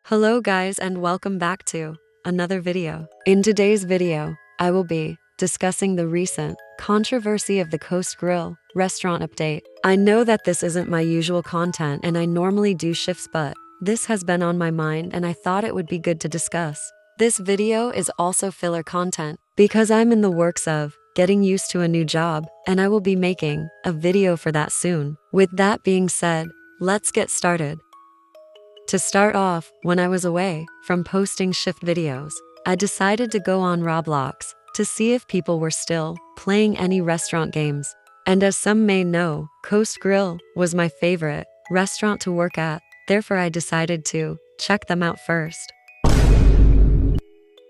Hello guys and welcome back to another video. In today's video, I will be discussing the recent controversy of the Coast Grill restaurant update. I know that this isn't my usual content and I normally do shifts, but this has been on my mind and I thought it would be good to discuss. This video is also filler content because I'm in the works of getting used to a new job and I will be making a video for that soon. With that being said, let's get started. To start off, when I was away from posting shift videos, I decided to go on Roblox to see if people were still playing any restaurant games. And as some may know, Coast Grill was my favorite restaurant to work at, therefore I decided to check them out first.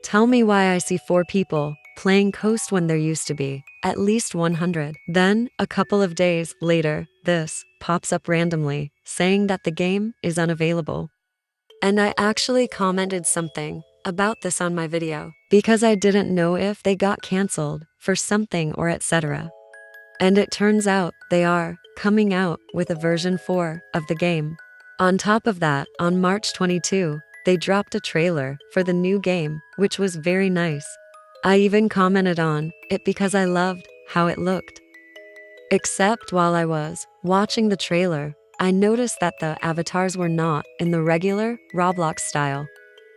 Tell me why I see 4 people playing Coast when there used to be at least 100. Then, a couple of days later, this pops up randomly, saying that the game is unavailable. And I actually commented something about this on my video, because I didn't know if they got cancelled for something or etc. And it turns out they are coming out with a version 4 of the game. On top of that, on March 22, they dropped a trailer for the new game, which was very nice. I even commented on it because I loved how it looked. Except while I was watching the trailer, I noticed that the avatars were not in the regular Roblox style.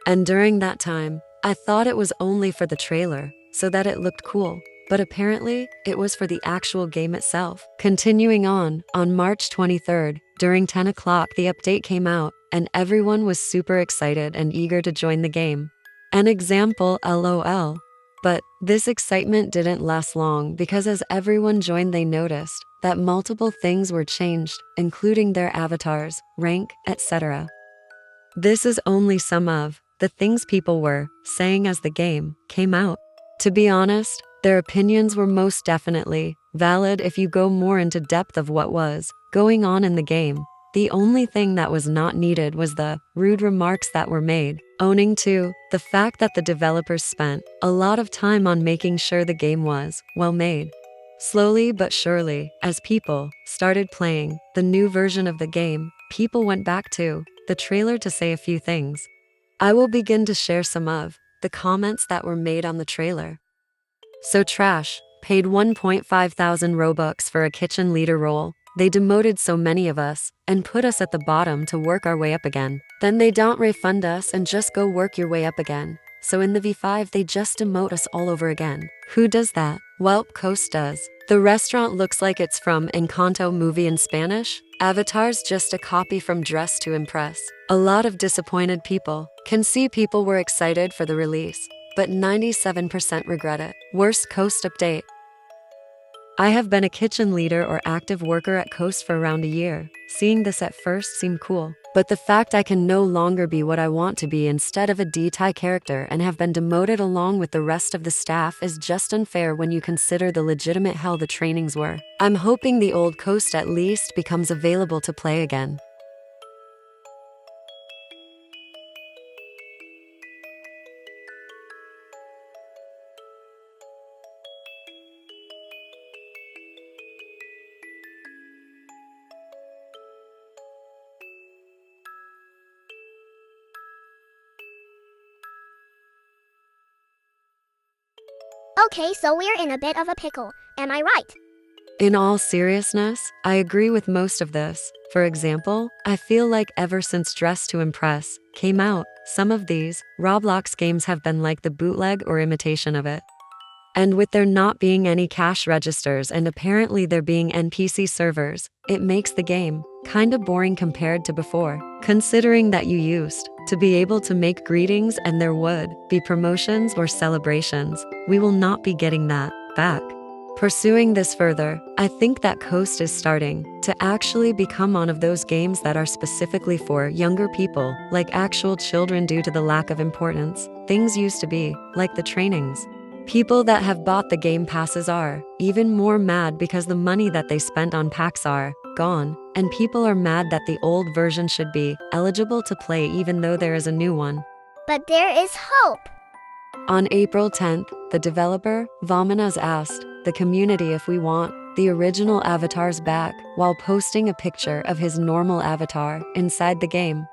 And during that time, I thought it was only for the trailer, so that it looked cool. But apparently, it was for the actual game itself. Continuing on March 23rd, during 10 o'clock the update came out, and everyone was super excited and eager to join the game. An example, LOL. But this excitement didn't last long because as everyone joined they noticed that multiple things were changed, including their avatars, rank, etc. This is only some of the things people were saying as the game came out. To be honest, their opinions were most definitely valid if you go more into depth of what was going on in the game. The only thing that was not needed was the rude remarks that were made, owning to the fact that the developers spent a lot of time on making sure the game was well made. Slowly but surely, as people started playing the new version of the game, people went back to the trailer to say a few things. I will begin to share some of the comments that were made on the trailer. So trash, paid 1.5 thousand Robux for a kitchen leader role. They demoted so many of us and put us at the bottom to work our way up again. Then they don't refund us and just go work your way up again. So in the V5 they just demote us all over again. Who does that? Welp, Coast does. The restaurant looks like it's from Encanto movie in Spanish. Avatar's just a copy from Dress to Impress. A lot of disappointed people. Can see people were excited for the release, but 97% regret it. Worst Coast update. I have been a kitchen leader or active worker at Coast for around a year. Seeing this at first seemed cool, but the fact I can no longer be what I want to be instead of a Btw I character and have been demoted along with the rest of the staff is just unfair when you consider the legitimate hell the trainings were. I'm hoping the old Coast at least becomes available to play again. Okay, so we're in a bit of a pickle, am I right? In all seriousness, I agree with most of this. For example, I feel like ever since Dress to Impress came out, some of these Roblox games have been like the bootleg or imitation of it. And with there not being any cash registers and apparently there being NPC servers, it makes the game kinda boring compared to before. Considering that you used to be able to make greetings and there would be promotions or celebrations, we will not be getting that back. Pursuing this further, I think that Coast is starting to actually become one of those games that are specifically for younger people, like actual children due to the lack of importance things used to be, like the trainings. People that have bought the game passes are even more mad because the money that they spent on packs are gone, and people are mad that the old version should be eligible to play even though there is a new one. But there is hope. On April 10th, the developer, Vominas, asked the community if we want the original avatars back while posting a picture of his normal avatar inside the game.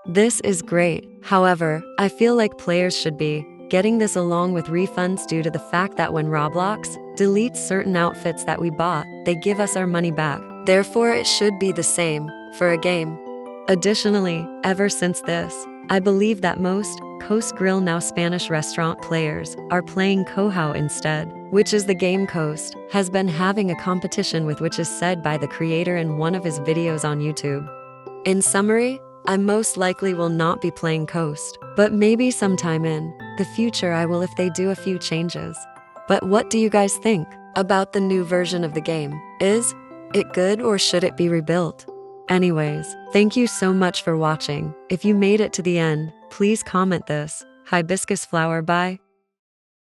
This is great. However, I feel like players should be getting this along with refunds due to the fact that when Roblox deletes certain outfits that we bought, they give us our money back. Therefore, it should be the same for a game. Additionally, ever since this, I believe that most Coast Grill now Spanish restaurant players are playing Kohau instead, which is the game Coast has been having a competition with, which is said by the creator in one of his videos on YouTube. In summary, I most likely will not be playing Coast, but maybe sometime in the future I will if they do a few changes. But what do you guys think about the new version of the game? Is it good or should it be rebuilt? Anyways, thank you so much for watching. If you made it to the end, please comment this. Hibiscus flower, bye.